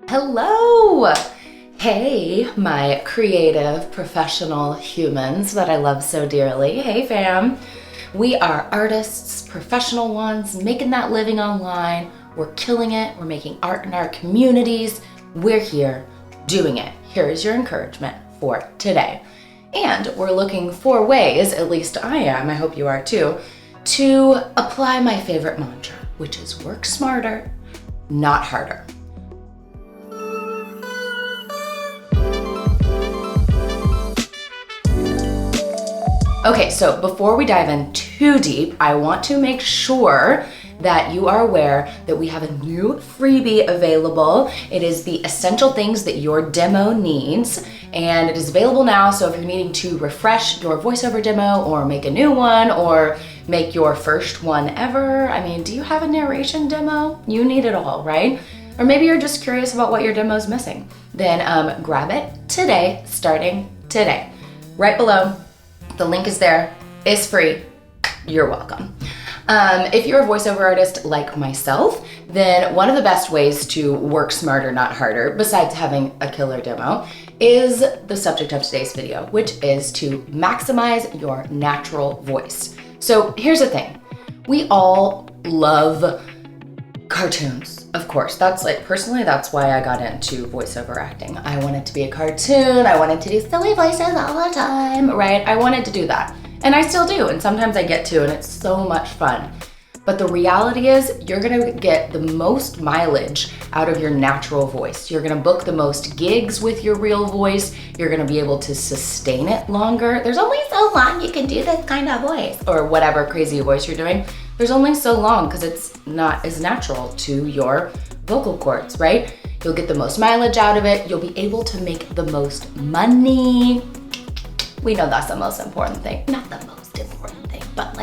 Hello! Hey, my creative, professional humans that I love so dearly. Hey fam! We are artists, professional ones, making that living online. We're killing it. We're making art in our communities. We're here doing it. Here's your encouragement for today. And we're looking for ways, at least I am, I hope you are too, to apply my favorite mantra, which is work smarter, not harder. Okay, so before we dive in too deep, I want to make sure that you are aware that we have a new freebie available. It is the essential things that your demo needs, and it is available now. So if you're needing to refresh your voiceover demo or make a new one or make your first one ever, I mean, do you have a narration demo? You need it all, right? Or maybe you're just curious about what your demo is missing. Then grab it today, starting today. Right below, the link is there, it's free, you're welcome. If you're a voiceover artist like myself, then one of the best ways to work smarter, not harder, besides having a killer demo, is the subject of today's video, which is to maximize your natural voice. So here's the thing, we all love cartoons, of course. That's personally, that's why I got into voiceover acting. I wanted to be a cartoon, I wanted to do silly voices all the time, right? I wanted to do that. And I still do, and sometimes I get to, and it's so much fun. But the reality is, you're gonna get the most mileage out of your natural voice. You're gonna book the most gigs with your real voice. You're gonna be able to sustain it longer. There's only so long you can do this kind of voice, or whatever crazy voice you're doing. There's only so long because it's not as natural to your vocal cords, right? You'll get the most mileage out of it. You'll be able to make the most money. We know that's the most important thing. Not the most important thing, but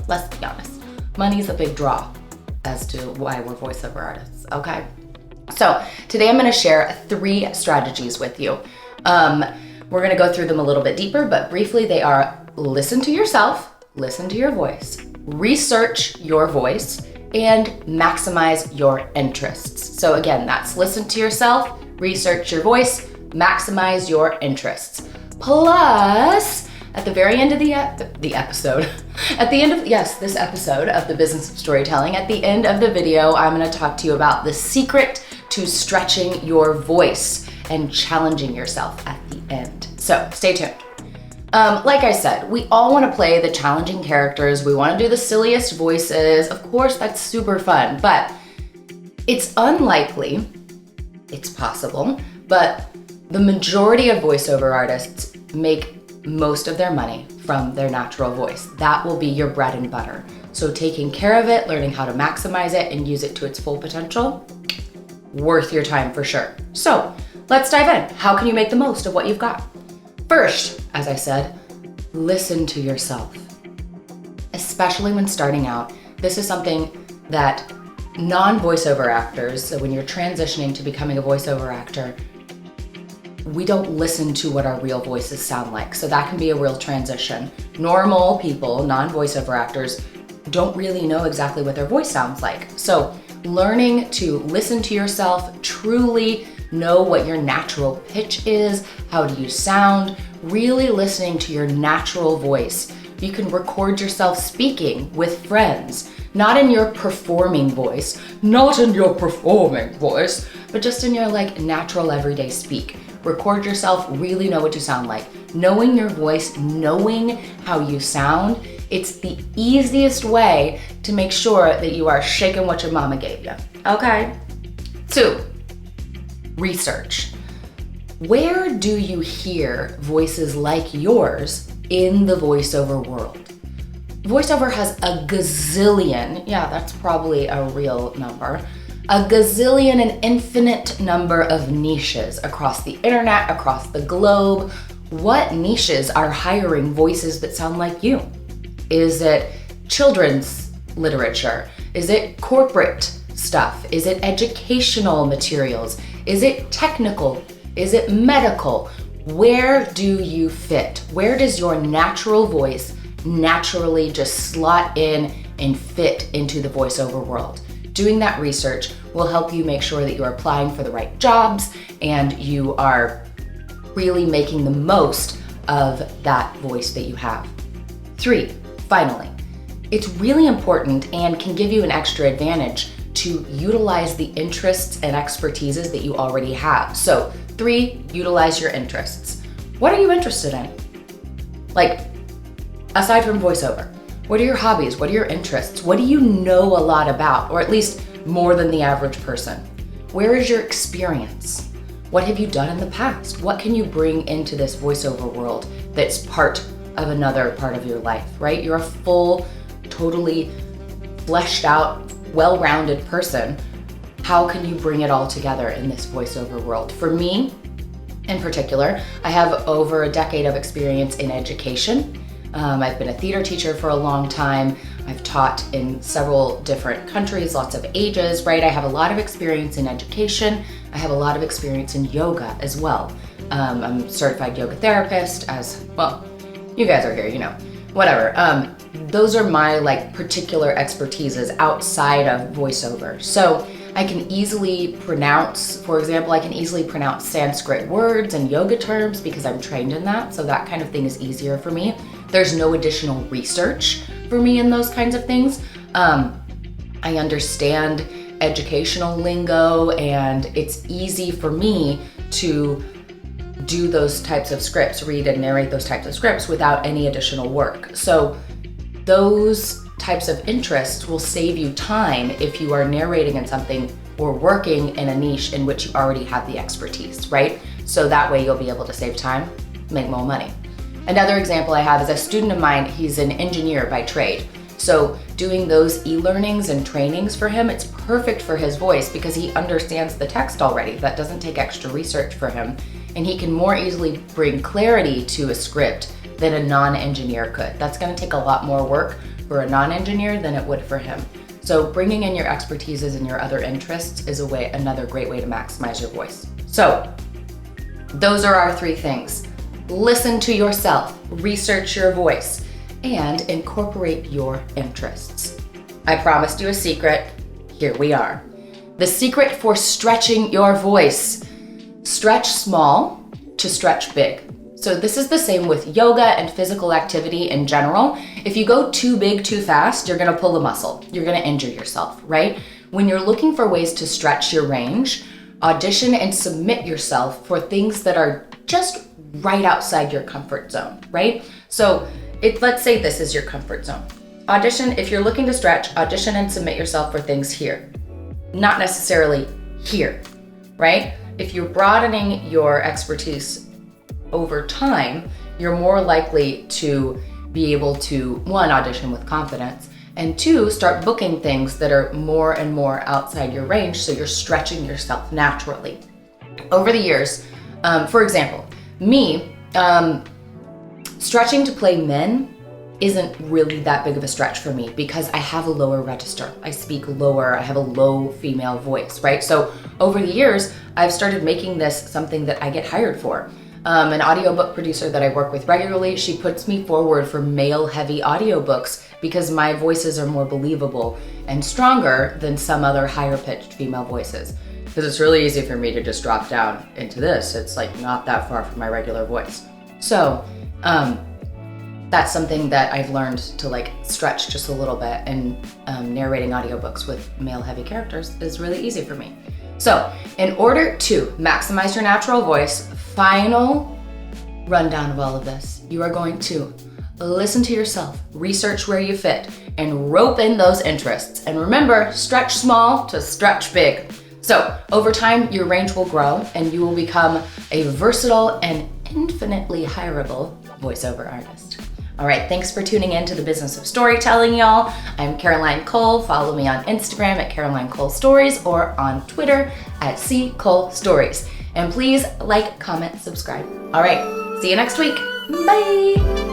let's be honest. Money's a big draw as to why we're voiceover artists, okay? So today I'm gonna share 3 strategies with you. We're gonna go through them a little bit deeper, but briefly they are: listen to yourself, listen to your voice, research your voice, and maximize your interests. So again, that's listen to yourself, research your voice, maximize your interests. Plus, at the very end of the episode, at the end of, this episode of the Business of Storytelling, at the end of the video, I'm gonna talk to you about the secret to stretching your voice and challenging yourself at the end. So stay tuned. Like I said, we all wanna play the challenging characters. We wanna do the silliest voices. Of course, that's super fun, but it's unlikely, it's possible, but the majority of voiceover artists make most of their money from their natural voice. That will be your bread and butter. So taking care of it, learning how to maximize it and use it to its full potential, worth your time for sure. So let's dive in. How can you make the most of what you've got? First, as I said, listen to yourself. Especially when starting out, this is something that non-voiceover actors, so when you're transitioning to becoming a voiceover actor, we don't listen to what our real voices sound like. So that can be a real transition. Normal people, non-voiceover actors, don't really know exactly what their voice sounds like. So learning to listen to yourself, truly know what your natural pitch is, how do you sound, really listening to your natural voice. You can record yourself speaking with friends, not in your performing voice, but just in your natural everyday speak. Record yourself, really know what you sound like. Knowing your voice, knowing how you sound, it's the easiest way to make sure that you are shaking what your mama gave you, okay? 2, research. Where do you hear voices like yours in the voiceover world? Voiceover has a gazillion, that's probably a real number, a gazillion, an infinite number of niches across the internet, across the globe. What niches are hiring voices that sound like you? Is it children's literature? Is it corporate stuff? Is it educational materials? Is it technical? Is it medical? Where do you fit? Where does your natural voice naturally just slot in and fit into the voiceover world? Doing that research, will help you make sure that you're applying for the right jobs and you are really making the most of that voice that you have. 3, finally, it's really important and can give you an extra advantage to utilize the interests and expertises that you already have. So 3, utilize your interests. What are you interested in? Like, aside from voiceover, what are your hobbies? What are your interests? What do you know a lot about, or at least more than the average person? Where is your experience? What have you done in the past? What can you bring into this voiceover world that's part of another part of your life, right? You're a full, totally fleshed out, well-rounded person. How can you bring it all together in this voiceover world? For me, in particular, I have over a decade of experience in education. I've been a theater teacher for a long time. I've taught in several different countries, lots of ages, right? I have a lot of experience in education. I have a lot of experience in yoga as well. I'm a certified yoga therapist as well. You guys are here, you know, whatever. Those are my particular expertises outside of voiceover. So I can easily pronounce, for example, I can easily pronounce Sanskrit words and yoga terms because I'm trained in that. So that kind of thing is easier for me. There's no additional research for me in those kinds of things. I understand educational lingo, and it's easy for me to do those types of scripts, read and narrate those types of scripts without any additional work. So those types of interests will save you time if you are narrating in something or working in a niche in which you already have the expertise, right? So that way you'll be able to save time, make more money. Another example I have is a student of mine. He's an engineer by trade. So doing those e-learnings and trainings for him, it's perfect for his voice because he understands the text already. That doesn't take extra research for him. And he can more easily bring clarity to a script than a non-engineer could. That's gonna take a lot more work for a non-engineer than it would for him. So bringing in your expertises and your other interests is another great way to maximize your voice. So those are our 3 things. Listen to yourself, research your voice, and incorporate your interests. I promised you a secret. Here we are. The secret for stretching your voice. Stretch small to stretch big. So this is the same with yoga and physical activity in general. If you go too big too fast, you're gonna pull a muscle. You're gonna injure yourself, right? When you're looking for ways to stretch your range, audition and submit yourself for things that are just right outside your comfort zone, right? So let's say this is your comfort zone. Audition, if you're looking to stretch, audition and submit yourself for things here, not necessarily here, right? If you're broadening your expertise over time, you're more likely to be able to, 1, audition with confidence, and 2, start booking things that are more and more outside your range, so you're stretching yourself naturally. Over the years, for example, me, stretching to play men isn't really that big of a stretch for me because I have a lower register. I speak lower, I have a low female voice, right? So over the years, I've started making this something that I get hired for. An audiobook producer that I work with regularly, she puts me forward for male-heavy audiobooks because my voices are more believable and stronger than some other higher-pitched female voices. Because it's really easy for me to just drop down into this. It's not that far from my regular voice. So that's something that I've learned to stretch just a little bit, and narrating audiobooks with male-heavy characters is really easy for me. So in order to maximize your natural voice, final rundown of all of this, you are going to listen to yourself, research where you fit, and rope in those interests. And remember, stretch small to stretch big. So over time, your range will grow and you will become a versatile and infinitely hireable voiceover artist. All right, thanks for tuning in to the Business of Storytelling, y'all. I'm Caroline Cole. Follow me on Instagram at Caroline Cole Stories or on Twitter at @CColeStories. And please like, comment, subscribe. All right, see you next week. Bye.